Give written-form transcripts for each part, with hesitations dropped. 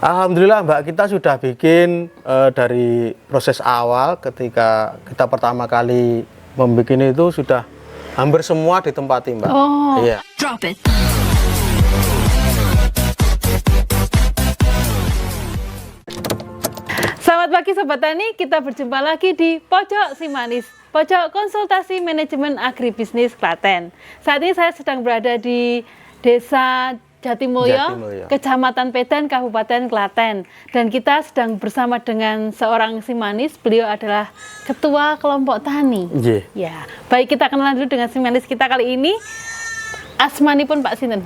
Alhamdulillah Mbak, kita sudah bikin dari proses awal ketika kita pertama kali membuat itu sudah hampir semua ditempati Mbak. Oh, iya. Drop it. Selamat pagi Sobat Tani, kita berjumpa lagi di Pojok Si Manis, Pojok Konsultasi Manajemen Agribisnis Klaten. Saat ini saya sedang berada di Desa Jatimulyo, Kecamatan Pedan, Kabupaten Klaten. Dan kita sedang bersama dengan seorang Si Manis, beliau adalah Ketua Kelompok Tani. Ya, baik, kita kenalan dulu dengan Si Manis kita kali ini. Asmanipun Pak Sinten?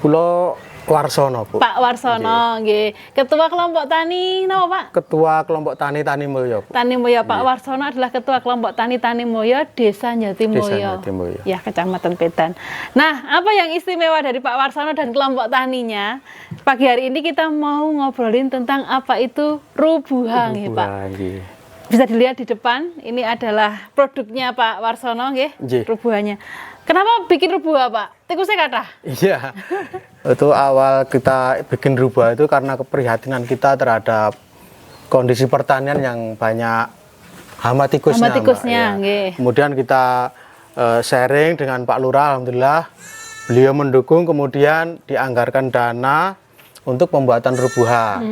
Kulo Warsono, Bu. Pak Warsono, nggih. Ketua Kelompok Tani, napa Pak? Ketua Kelompok Tani Tanimulyo, Bu. Tanimulyo, Pak Warsono adalah Ketua Kelompok Tani Tanimulyo, Desa Jatimulyo. Ya, Kecamatan Pedan. Nah, apa yang istimewa dari Pak Warsono dan kelompok taninya? Pagi hari ini kita mau ngobrolin tentang apa itu rubuha, nggih, Pak. Bisa dilihat di depan, ini adalah produknya Pak Warsono, nggih, rubuhanya. Kenapa bikin rubuha, Pak? Tikusnya kathah? Iya. Itu awal kita bikin rubuha itu karena keprihatinan kita terhadap kondisi pertanian yang banyak hama tikusnya. Hama tikusnya, ya. Kemudian kita sharing dengan Pak Lurah, alhamdulillah beliau mendukung, kemudian dianggarkan dana untuk pembuatan rubuha.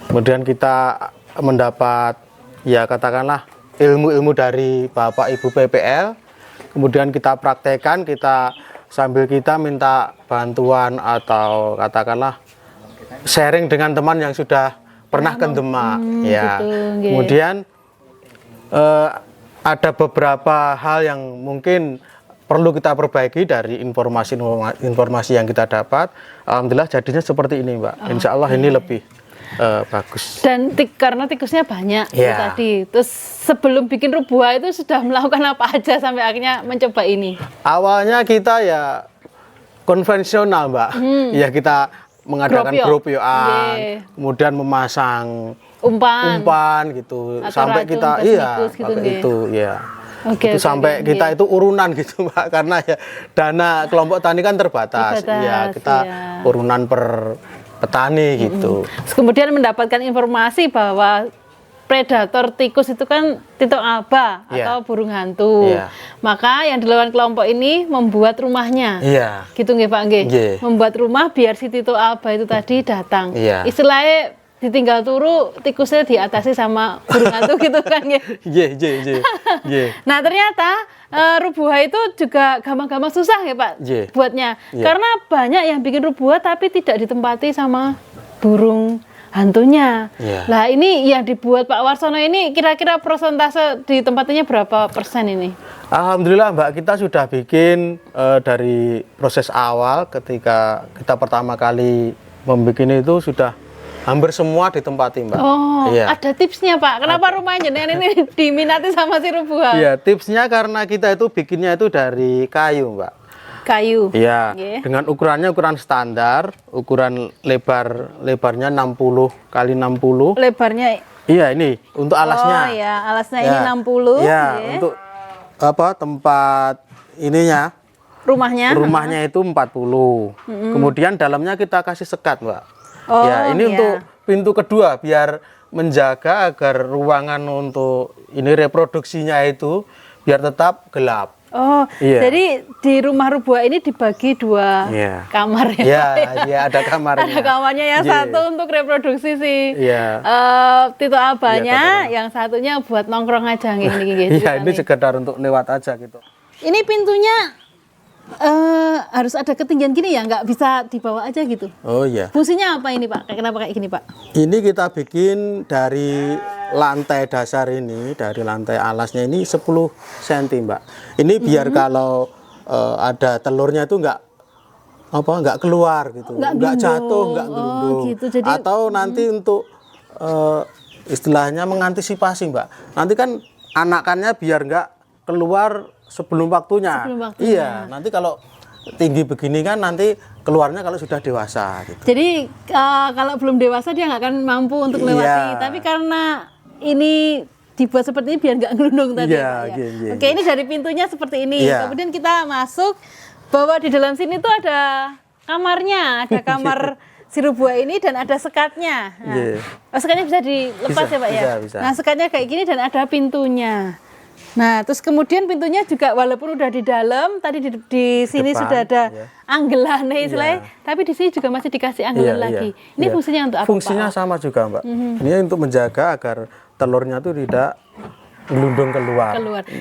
Kemudian kita mendapat, ya katakanlah, ilmu-ilmu dari Bapak Ibu PPL. Kemudian kita praktekkan, kita sambil kita minta bantuan atau katakanlah sharing dengan teman yang sudah pernah ke Demak. Ya. Gitu, kemudian ada beberapa hal yang mungkin perlu kita perbaiki dari informasi yang kita dapat. Alhamdulillah jadinya seperti ini, Mbak. Insya Allah ini lebih bagus. Dan karena tikusnya banyak tadi. Terus sebelum bikin rubuha itu sudah melakukan apa aja sampai akhirnya mencoba ini? Awalnya kita ya konvensional, Mbak. Ya kita mengadakan gropioan, kemudian memasang umpan gitu. Atau sampai racun, kita gitu, pakai itu ya. Itu sampai kita itu urunan gitu, Mbak, karena ya dana kelompok tani kan terbatas. Ya kita urunan per petani gitu. Kemudian mendapatkan informasi bahwa predator tikus itu kan tito aba atau burung hantu. Maka yang dilakukan kelompok ini membuat rumahnya. Gitu nggih Pak nggih. Membuat rumah biar si tito aba itu tadi datang. Istilahnya ditinggal turu, tikusnya diatasi sama burung hantu gitu kan nggih. Nah, ternyata rubuha itu juga gampang-gampang susah ya Pak buatnya. Karena banyak yang bikin rubuha tapi tidak ditempati sama burung hantunya. Nah, ini yang dibuat Pak Warsono ini kira-kira persentase ditempatinya berapa persen ini? Alhamdulillah Mbak, kita sudah bikin dari proses awal ketika kita pertama kali membuat itu sudah hampir semua ditempati, Mbak. Oh, ada tipsnya Pak. Kenapa rumah jenengan ini diminati sama si rubuha? Iya, tipsnya karena kita itu bikinnya itu dari kayu, Mbak. Kayu. Iya. Dengan ukurannya ukuran standar, ukuran lebarnya 60 kali 60. Lebarnya? Iya, ini untuk alasnya. Oh iya, alasnya ini 60. Iya, untuk apa tempat ininya? Rumahnya itu 40. Kemudian dalamnya kita kasih sekat, Mbak. Ini untuk pintu kedua biar menjaga agar ruangan untuk ini reproduksinya itu biar tetap gelap. Jadi di rumah rubuha ini dibagi dua kamar ya? Iya, ada kamarnya. Ada kamarnya, yang satu untuk reproduksi si tito abanya, yang satunya buat nongkrong aja gini. Iya, ini sekedar untuk lewat aja gitu. Ini pintunya harus ada ketinggian gini ya, nggak bisa dibawa aja gitu. Oh iya. Fungsinya apa ini Pak? Kenapa kayak gini Pak? Ini kita bikin dari lantai dasar ini, dari lantai alasnya ini 10 cm, Mbak. Ini biar kalau ada telurnya itu nggak keluar gitu, nggak jatuh, nggak gelundung. Gitu, jadi, atau nanti untuk istilahnya mengantisipasi, Mbak. Nanti kan anakannya biar nggak keluar sebelum waktunya. Iya, nanti kalau tinggi begini kan nanti keluarnya kalau sudah dewasa gitu. Jadi kalau belum dewasa dia nggak akan mampu untuk melewati. Tapi karena ini dibuat seperti ini biar nggak ngelundung tadi. Oke, ini dari pintunya seperti ini. Kemudian kita masuk, bahwa di dalam sini tuh ada kamarnya, ada kamar si Rubua ini dan ada sekatnya. Nah, sekatnya bisa dilepas ya Pak ya? Bisa. Nah sekatnya kayak gini dan ada pintunya. Nah terus kemudian pintunya juga walaupun udah di dalam, tadi di sini depan, sudah ada anggelan istilahnya, tapi di sini juga masih dikasih anggelan lagi. Ini fungsinya untuk apa Fungsinya Pak? sama juga Mbak. Ini untuk menjaga agar telurnya itu tidak gelundung keluar.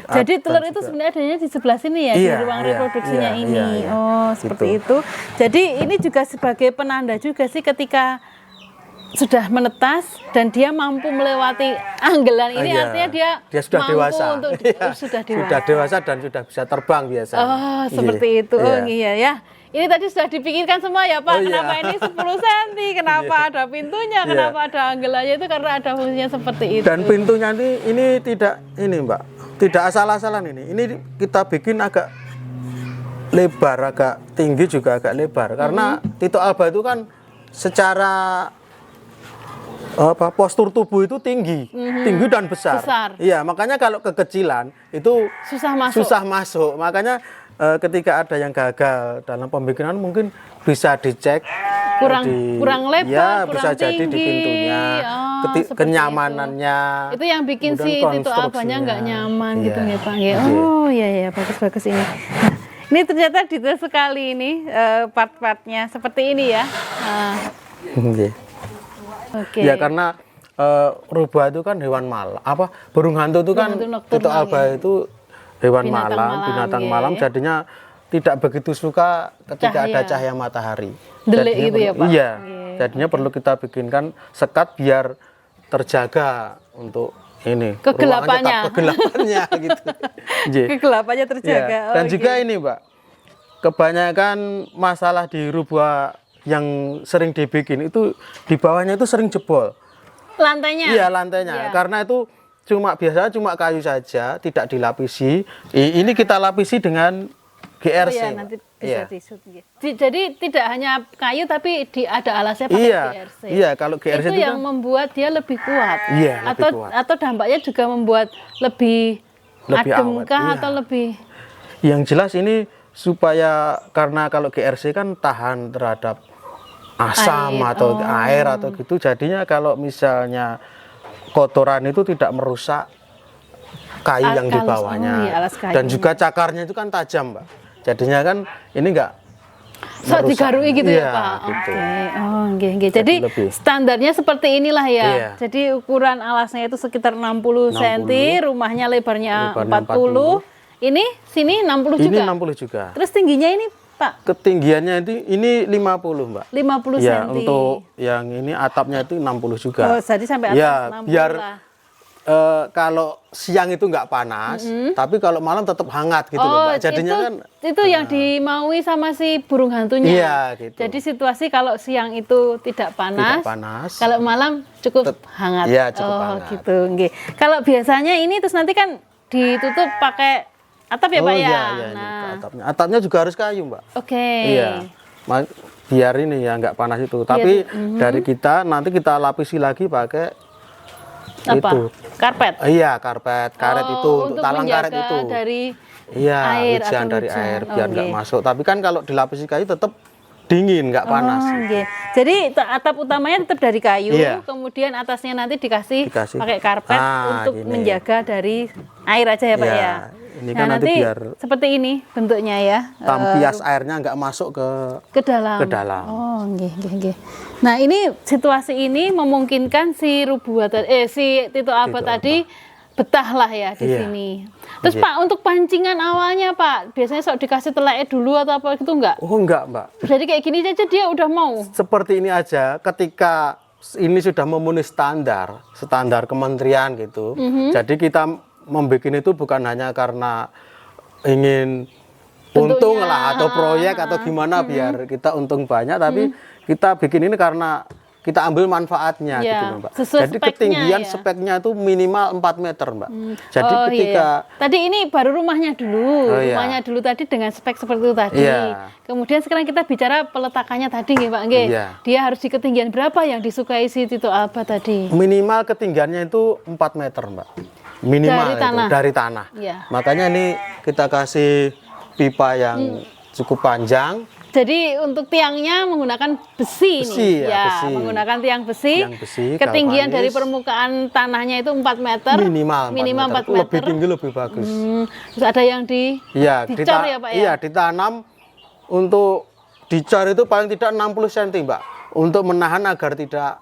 Jadi telur itu sebenarnya adanya di sebelah sini ya, di ruang reproduksinya ini. Oh, seperti itu. Jadi ini juga sebagai penanda juga sih ketika sudah menetas dan dia mampu melewati anggelan ini, artinya dia sudah mampu dewasa. untuk sudah dewasa dan sudah bisa terbang biasa. Oh, seperti itu. Oh iya ya. Ini tadi sudah dipikirkan semua ya Pak, kenapa ini 10 cm, kenapa ada pintunya, kenapa ada anggelannya, itu karena ada fungsinya seperti itu. Dan pintunya ini tidak Mbak, tidak asal-asalan ini. Ini kita bikin agak lebar, agak tinggi juga agak lebar. Karena Tito Alba itu kan secara postur tubuh itu tinggi dan besar. Iya, makanya kalau kekecilan itu susah masuk. Makanya ketika ada yang gagal dalam pembikinan mungkin bisa dicek kurang lebar, kurang bisa tinggi, jadi di pintunya, kenyamanannya. Itu yang bikin si Tito Albanya nggak nyaman gitu ya Pak. Oh iya bagus ini. Nah, ini ternyata detail sekali ini part-partnya seperti ini ya. Ya karena Rubua itu kan hewan malam, burung hantu itu kan Tito Alba itu hewan binatang malam, jadinya tidak begitu suka ketika ada cahaya matahari. Delik gitu ya Pak? Iya, jadinya perlu kita bikinkan sekat biar terjaga untuk ini kegelapannya gitu. Kegelapannya terjaga. Dan juga ini Mbak, kebanyakan masalah di Rubua yang sering dibikin itu di bawahnya itu sering jebol. Lantainya? Iya, lantainya. Karena itu biasanya cuma kayu saja, tidak dilapisi. Ini kita lapisi dengan GRC. Oh, nanti bisa disut. Jadi tidak hanya kayu tapi ada alasnya pakai GRC. Iya, kalau GRC itu yang membuat dia lebih kuat. Iya, atau dampaknya juga membuat lebih adem kah atau lebih. Yang jelas ini supaya karena kalau GRC kan tahan terhadap asam atau air atau gitu, jadinya kalau misalnya kotoran itu tidak merusak kayu yang di bawahnya. Dan juga cakarnya itu kan tajam Mbak, jadinya kan ini enggak digarui gitu ya Pak. Gitu. Oke. Jadi standarnya seperti inilah ya. Jadi ukuran alasnya itu sekitar 60 cm, rumahnya lebarnya 40. Ini sini 60 juga. Ini 60 juga. Terus tingginya ini Pak? Ketinggiannya ini 50 Mbak. 50 cm. Ya, untuk yang ini atapnya itu 60 juga. Oh, jadi sampai atas 60 biar lah. Kalau siang itu nggak panas, tapi kalau malam tetap hangat gitu loh Mbak. Jadinya itu yang dimaui sama si burung hantunya. Iya, gitu. Jadi situasi kalau siang itu tidak panas, kalau malam cukup hangat. Iya, cukup hangat. Gitu. Kalau biasanya ini terus nanti kan ditutup pakai atap ya Pak ya? Iya, atapnya juga harus kayu Mbak. Oke. Iya, biar ini ya nggak panas itu. Tapi dari kita nanti kita lapisi lagi pakai itu karpet. Iya, karet itu untuk talang karet itu. Dari air hujan dari air biar nggak masuk. Tapi kan kalau dilapisi kayu tetap dingin, nggak panas. Jadi atap utamanya tetap dari kayu, kemudian atasnya nanti dikasih pakai karpet untuk menjaga dari air aja ya Pak ya. Ini kan nanti biar seperti ini bentuknya ya. Tampias airnya nggak masuk ke dalam. Oh, nggih. Nah, ini situasi ini memungkinkan si Rubua si Tito Alba tadi betahlah ya di sini. Terus Pak, untuk pancingan awalnya Pak, biasanya sok dikasih teleknya dulu atau apa gitu enggak? Oh, enggak Mbak. Jadi kayak gini aja dia udah mau? Seperti ini aja, ketika ini sudah memenuhi standar kementerian gitu. Jadi kita membuat itu bukan hanya karena ingin untung lah atau proyek atau gimana biar kita untung banyak, tapi kita bikin ini karena kita ambil manfaatnya gitu Mbak. Jadi ketinggian speknya itu minimal 4 meter Mbak. Jadi ketika tadi ini baru rumahnya dulu, rumahnya dulu tadi dengan spek seperti itu tadi. Kemudian sekarang kita bicara peletakannya tadi nggih Pak nggih. Dia harus di ketinggian berapa yang disukai si Tito Alba tadi? Minimal ketinggiannya itu 4 meter Mbak. Minimal dari tanah. Makanya ini kita kasih pipa yang cukup panjang. Jadi untuk tiangnya menggunakan besi, besi nih. Ya, besi. Menggunakan tiang besi. Ketinggian dari permukaan tanahnya itu 4 meter. Minimal 4 meter. Lebih tinggi lebih bagus. Terus ada yang dicor ya Pak ya? Iya, ditanam untuk dicor itu paling tidak 60 cm, Mbak. Untuk menahan agar tidak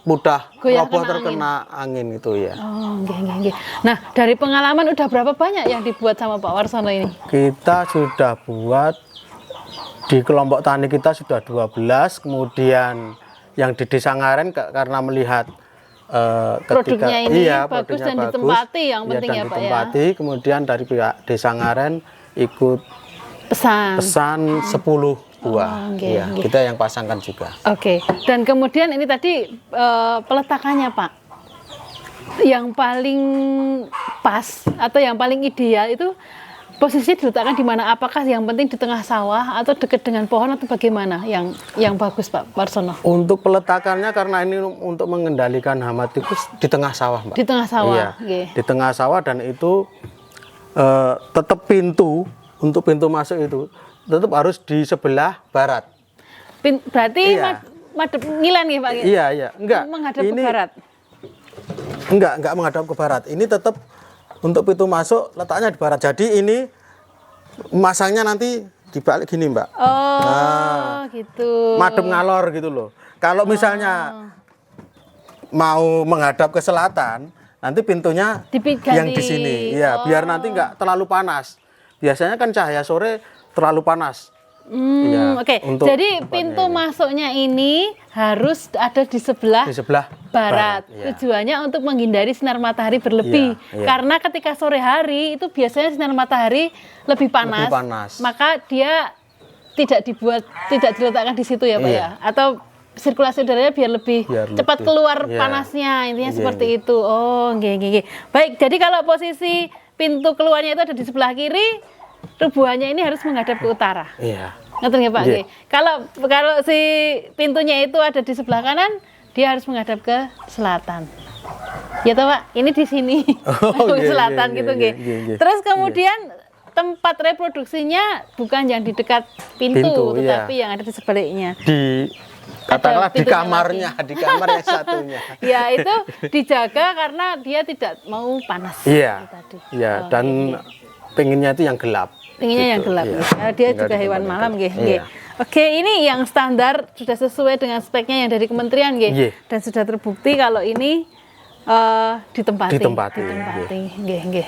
mudah roboh terkena angin itu ya. Oh, nggih. Nah, dari pengalaman udah berapa banyak yang dibuat sama Pak Warsono ini? Kita sudah buat di kelompok tani kita sudah 12, kemudian yang di Desa Ngaren karena melihat produknya ini bagus dan ditempati yang penting ya Pak ya. Kemudian dari pihak Desa Ngaren ikut pesan 10 buah. Kita yang pasangkan juga. Oke. Dan kemudian ini tadi peletakannya Pak, yang paling pas atau yang paling ideal itu posisi diletakkan di mana? Apakah yang penting di tengah sawah atau dekat dengan pohon atau bagaimana yang bagus Pak Warsono? Untuk peletakannya karena ini untuk mengendalikan hama tikus di tengah sawah, Mbak. Di tengah sawah. Iya. Di tengah sawah, dan itu tetap untuk pintu masuk itu tetap harus di sebelah barat. Berarti madep ngilan ya Pak? Iya. Menghadap ke barat. Enggak menghadap ke barat. Ini tetap untuk pintu masuk letaknya di barat. Jadi ini masangnya nanti dibalik gini, Mbak. Gitu. Madep ngalor gitu loh. Kalau misalnya mau menghadap ke selatan, nanti pintunya yang di sini. Iya, biar nanti nggak terlalu panas. Biasanya kan cahaya sore terlalu panas. Oke. Jadi pintu masuknya ini harus ada di sebelah barat. Tujuannya untuk menghindari sinar matahari berlebih. Karena ketika sore hari itu biasanya sinar matahari lebih panas. Maka dia tidak diletakkan di situ ya Pak ya. Atau sirkulasi udaranya biar lebih cepat keluar panasnya. Intinya seperti itu. Oh, nggih. Baik, jadi kalau posisi pintu keluarnya itu ada di sebelah kiri, rubuhannya ini harus menghadap ke utara. Ngerti nggak Pak? Kalau si pintunya itu ada di sebelah kanan, dia harus menghadap ke selatan. Ya toh Pak, ini di sini. Selatan gitu nggih. Terus kemudian tempat reproduksinya bukan yang di dekat pintu tetapi yang ada di sebaliknya. Katakanlah di kamarnya, di kamar yang satunya. Ya, itu dijaga karena dia tidak mau panas. Dan pengennya itu yang gelap. Yang gelap. Karena dia juga hewan malam, nggih. Oke, ini yang standar sudah sesuai dengan speknya yang dari kementerian, nggih. Dan sudah terbukti kalau ini ditempati. Nggih.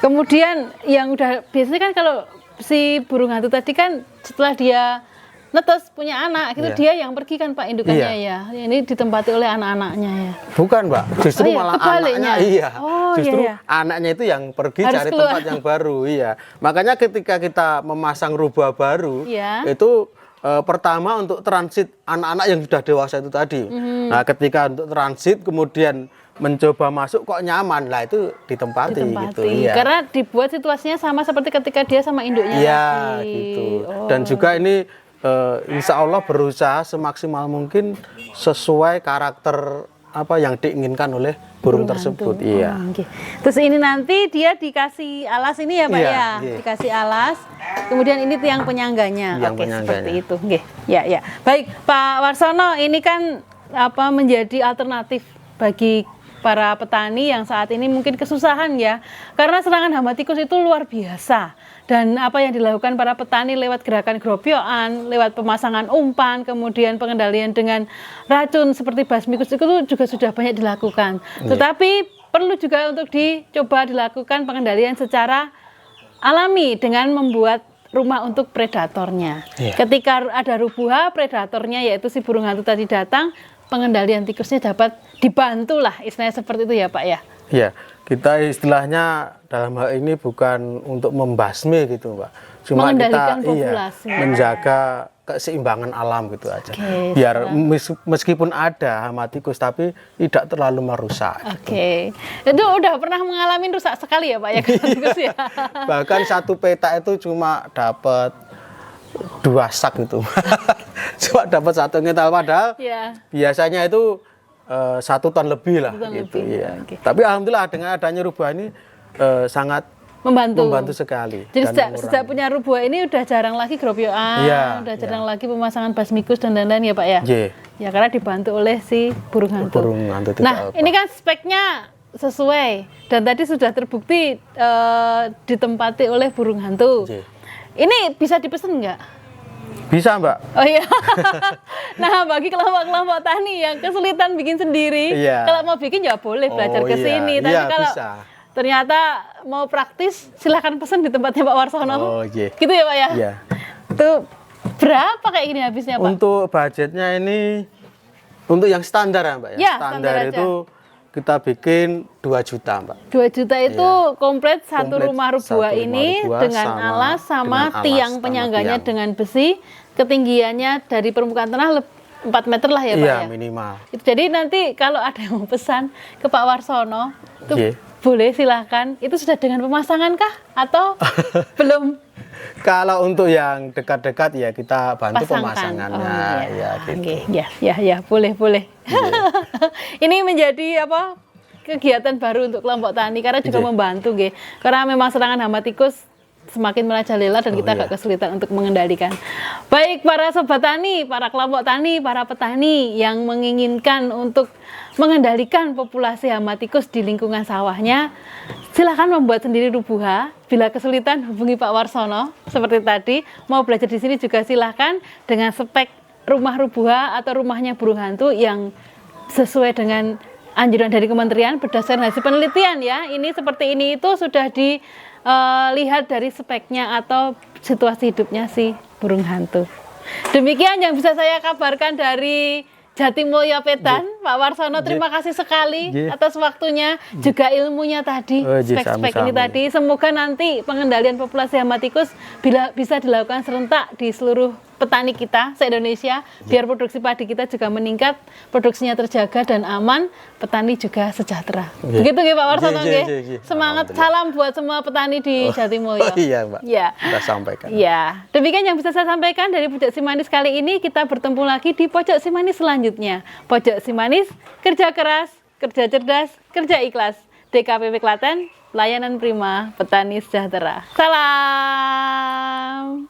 Kemudian yang udah biasanya kan kalau si burung hantu tadi kan setelah dia netes punya anak, itu dia yang pergi kan Pak indukannya ya. Ini ditempati oleh anak-anaknya ya. Bukan, Mbak. Justru malah anaknya anaknya itu yang pergi cari tempat yang baru, Makanya ketika kita memasang rubah baru, itu pertama untuk transit anak-anak yang sudah dewasa itu tadi. Nah, ketika untuk transit kemudian mencoba masuk kok nyaman, lah itu ditempati. Gitu. Karena dibuat situasinya sama seperti ketika dia sama induknya. Gitu. Dan juga ini insya Allah berusaha semaksimal mungkin sesuai karakter apa yang diinginkan oleh burung tersebut. Terus ini nanti dia dikasih alas ini ya Pak dikasih alas. Kemudian ini tiang penyangganya. Seperti itu. Baik Pak Warsono, ini kan menjadi alternatif bagi para petani yang saat ini mungkin kesusahan ya, karena serangan hama tikus itu luar biasa. Dan apa yang dilakukan para petani lewat gerakan grobiokan, lewat pemasangan umpan, kemudian pengendalian dengan racun seperti basmikus itu juga sudah banyak dilakukan. Tetapi perlu juga untuk dicoba dilakukan pengendalian secara alami dengan membuat rumah untuk predatornya. Ketika ada rubuha, predatornya yaitu si burung hantu tadi datang, pengendalian tikusnya dapat dibantu lah, istilahnya seperti itu ya Pak ya. Kita istilahnya dalam hal ini bukan untuk membasmi gitu Mbak, cuma kita menjaga keseimbangan alam gitu aja. Biar meskipun ada hama tikus tapi tidak terlalu merusak. Itu udah pernah mengalami rusak sekali ya Pak ya tikus ya. Bahkan satu petak itu cuma dapat 2 sak gitu. Cuma dapat 1 kintal, padahal biasanya itu 1 ton lebih lah gitu. Tapi alhamdulillah dengan adanya rubah ini sangat Membantu sekali. Jadi sejak punya Rubuha ini udah jarang lagi gropyokan, udah jarang lagi pemasangan basmikus dan lain-lain ya Pak ya? Ya karena dibantu oleh si burung hantu. Nah ini kan speknya sesuai dan tadi sudah terbukti ditempati oleh burung hantu. Ini bisa dipesan nggak? Bisa Mbak. Oh iya. Nah bagi kelompok-kelompok tani yang kesulitan bikin sendiri, kalau mau bikin ya boleh belajar ke sini. Tapi kalau ternyata mau praktis, silahkan pesan di tempatnya Pak Warsono. Gitu ya Pak ya? Iya. Itu berapa kayak gini habisnya Pak? Untuk budgetnya ini, untuk yang standar ya Mbak ya? Standar itu kita bikin 2 juta Mbak. 2 juta itu komplit satu rumah Rubuha ini dengan alas sama tiang penyangganya dengan besi, ketinggiannya dari permukaan tanah 4 meter lah ya Pak ya? Iya minimal. Jadi nanti kalau ada yang mau pesan ke Pak Warsono, itu boleh silahkan. Itu sudah dengan pemasangan kah? Atau belum? Kalau untuk yang dekat-dekat ya kita bantu pemasangannya. Ya, boleh. Ini menjadi apa? Kegiatan baru untuk kelompok tani karena juga membantu, karena memang serangan hama tikus semakin merajalela dan kita agak kesulitan untuk mengendalikan. Baik para sobat tani, para kelompok tani, para petani yang menginginkan untuk mengendalikan populasi hama tikus di lingkungan sawahnya, silakan membuat sendiri Rubuha. Bila kesulitan hubungi Pak Warsono seperti tadi. Mau belajar di sini juga silakan dengan spek rumah Rubuha atau rumahnya burung hantu yang sesuai dengan anjuran dari kementerian berdasarkan hasil penelitian ya. Ini seperti ini itu sudah dilihat dari speknya atau situasi hidupnya si burung hantu. Demikian yang bisa saya kabarkan dari Jatimulyo Pedan. Pak Warsono terima kasih sekali atas waktunya, juga ilmunya tadi, spek-spek ini tadi. Semoga nanti pengendalian populasi hama tikus bisa dilakukan serentak di seluruh petani kita se-Indonesia, biar produksi padi kita juga meningkat, produksinya terjaga dan aman, petani juga sejahtera. Begitu Pak Warsono. Semangat, salam buat semua petani di Jatimulyo. Iya Mbak, kita sampaikan. Ya, demikian yang bisa saya sampaikan dari Pojok Simanis kali ini. Kita bertemu lagi di Pojok Simanis selanjutnya. Pojok Simanis, kerja keras, kerja cerdas, kerja ikhlas. DKPP Klaten, pelayanan prima, petani sejahtera. Salam.